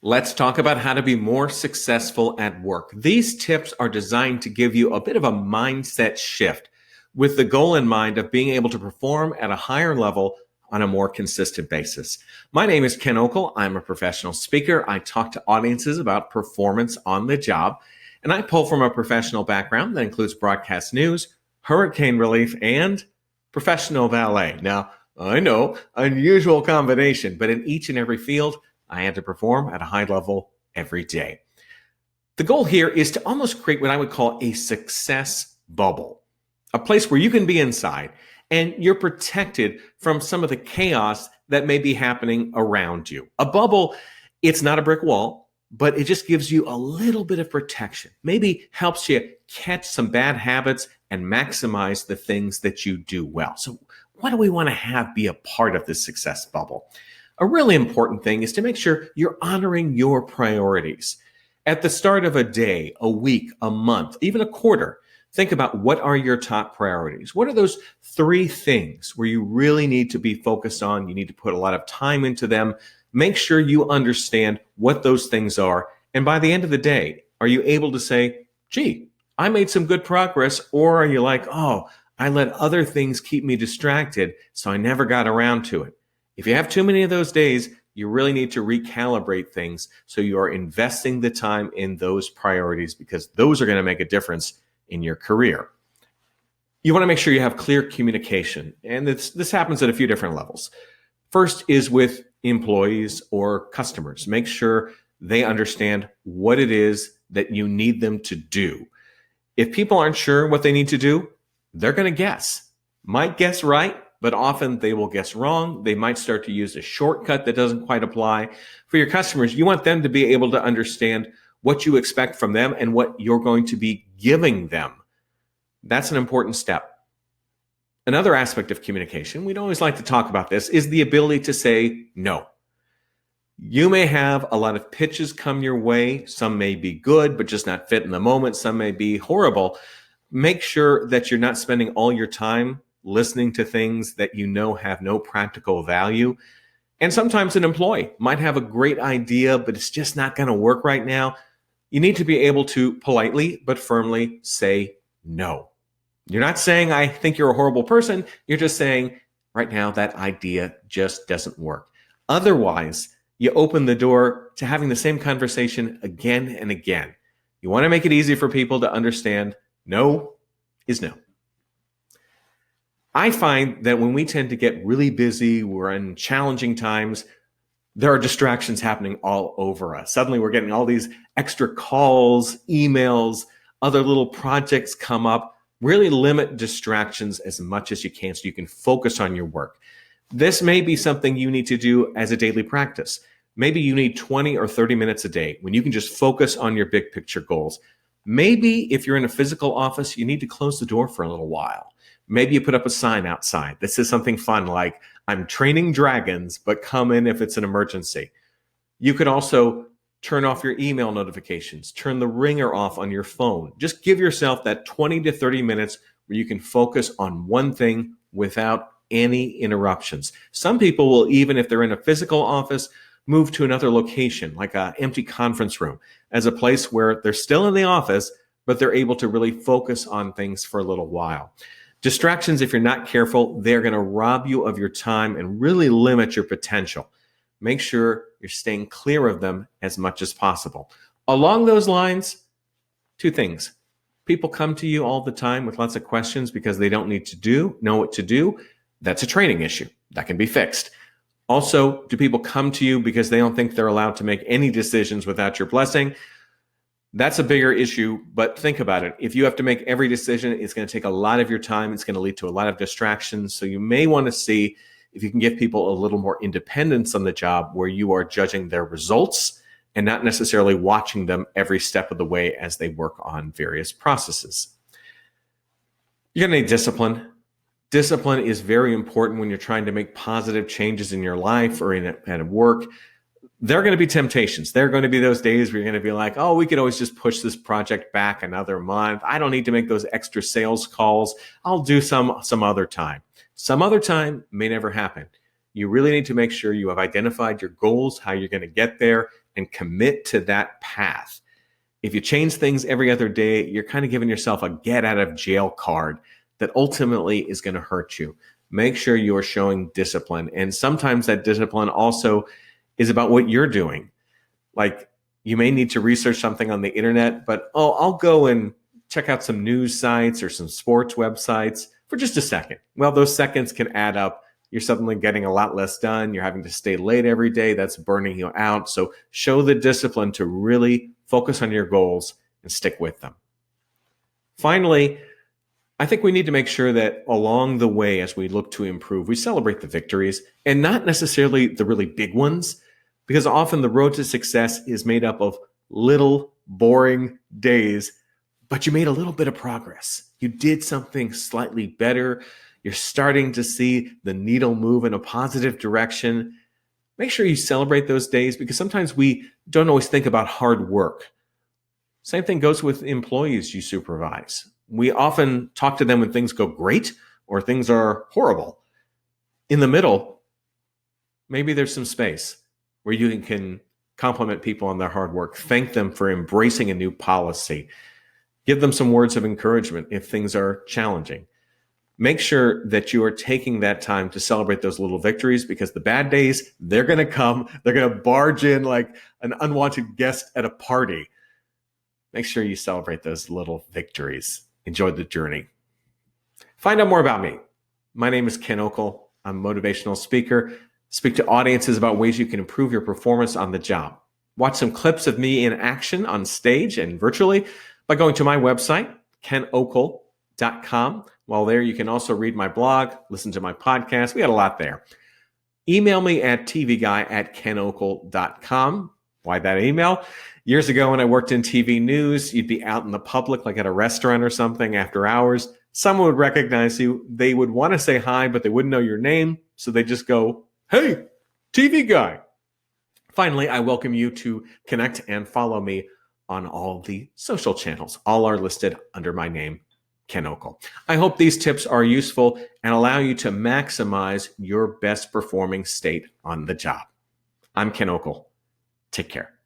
Let's talk about how to be more successful at work. These tips are designed to give you a bit of a mindset shift with the goal in mind of being able to perform at a higher level on a more consistent basis. My name is Ken Okel. I'm a professional speaker. I talk to audiences about performance on the job, and I pull from a professional background that includes broadcast news, hurricane relief, and professional valet. Now, I know, unusual combination, but in each and every field, I had to perform at a high level every day. The goal here is to almost create what I would call a success bubble, a place where you can be inside and you're protected from some of the chaos that may be happening around you. A bubble, it's not a brick wall, but it just gives you a little bit of protection, maybe helps you catch some bad habits and maximize the things that you do well. So what do we want to have be a part of this success bubble? A really important thing is to make sure you're honoring your priorities. At the start of a day, a week, a month, even a quarter, think about what are your top priorities. What are those 3 things where you really need to be focused on? You need to put a lot of time into them. Make sure you understand what those things are. And by the end of the day, are you able to say, gee, I made some good progress? Or are you like, oh, I let other things keep me distracted, so I never got around to it? If you have too many of those days, you really need to recalibrate things so you are investing the time in those priorities because those are going to make a difference in your career. You want to make sure you have clear communication, and this happens at a few different levels. First is with employees or customers. Make sure they understand what it is that you need them to do. If people aren't sure what they need to do, they're going to guess. Might guess right, but often they will guess wrong. They might start to use a shortcut that doesn't quite apply. For your customers, you want them to be able to understand what you expect from them and what you're going to be giving them. That's an important step. Another aspect of communication, we'd always like to talk about this, is the ability to say no. You may have a lot of pitches come your way. Some may be good, but just not fit in the moment. Some may be horrible. Make sure that you're not spending all your time listening to things that you know have no practical value. And sometimes an employee might have a great idea, but it's just not going to work right now. You need to be able to politely but firmly say no. You're not saying, I think you're a horrible person. You're just saying, right now, that idea just doesn't work. Otherwise, you open the door to having the same conversation again and again. You want to make it easy for people to understand no is no. I find that when we tend to get really busy, we're in challenging times, there are distractions happening all over us. Suddenly we're getting all these extra calls, emails, other little projects come up. Really limit distractions as much as you can so you can focus on your work. This may be something you need to do as a daily practice. Maybe you need 20 or 30 minutes a day when you can just focus on your big picture goals. Maybe if you're in a physical office, you need to close the door for a little while. Maybe you put up a sign outside that says something fun like, I'm training dragons, but come in if it's an emergency. You could also turn off your email notifications, turn the ringer off on your phone. Just give yourself that 20 to 30 minutes where you can focus on one thing without any interruptions. Some people will, even if they're in a physical office, move to another location, like an empty conference room, as a place where they're still in the office, but they're able to really focus on things for a little while. Distractions, if you're not careful, they're going to rob you of your time and really limit your potential. Make sure you're staying clear of them as much as possible. Along those lines, 2 things. People come to you all the time with lots of questions because they don't know what to do. That's a training issue. That can be fixed. Also, do people come to you because they don't think they're allowed to make any decisions without your blessing? That's a bigger issue, but think about it. If you have to make every decision, it's going to take a lot of your time. It's going to lead to a lot of distractions. So you may want to see if you can give people a little more independence on the job where you are judging their results and not necessarily watching them every step of the way as they work on various processes. You're going to need discipline. Discipline is very important when you're trying to make positive changes in your life or at work. There are going to be temptations. There are going to be those days where you're going to be like, oh, we could always just push this project back another month. I don't need to make those extra sales calls. I'll do some other time. Some other time may never happen. You really need to make sure you have identified your goals, how you're going to get there, and commit to that path. If you change things every other day, you're kind of giving yourself a get out of jail card that ultimately is going to hurt you. Make sure you are showing discipline. And sometimes that discipline also is about what you're doing. Like, you may need to research something on the internet, but I'll go and check out some news sites or some sports websites for just a second. Well, those seconds can add up. You're suddenly getting a lot less done. You're having to stay late every day. That's burning you out. So show the discipline to really focus on your goals and stick with them. Finally, I think we need to make sure that along the way, as we look to improve, we celebrate the victories and not necessarily the really big ones, because often the road to success is made up of little boring days, but you made a little bit of progress. You did something slightly better. You're starting to see the needle move in a positive direction. Make sure you celebrate those days, because sometimes we don't always think about hard work. Same thing goes with employees you supervise. We often talk to them when things go great or things are horrible. In the middle, maybe there's some space where you can compliment people on their hard work, thank them for embracing a new policy, give them some words of encouragement if things are challenging. Make sure that you are taking that time to celebrate those little victories, because the bad days, they're going to come. They're going to barge in like an unwanted guest at a party. Make sure you celebrate those little victories. Enjoy the journey. Find out more about me. My name is Ken Okel. I'm a motivational speaker. Speak to audiences about ways you can improve your performance on the job. Watch some clips of me in action on stage and virtually by going to my website, kenokel.com. While there, you can also read my blog, listen to my podcast. We got a lot there. Email me at tvguy@kenokel.com. Why that email? Years ago when I worked in TV news, you'd be out in the public, like at a restaurant or something after hours. Someone would recognize you. They would want to say hi, but they wouldn't know your name. So they just go, "Hey, TV guy." Finally, I welcome you to connect and follow me on all the social channels. All are listed under my name, Ken Okel. I hope these tips are useful and allow you to maximize your best performing state on the job. I'm Ken Okel. Take care.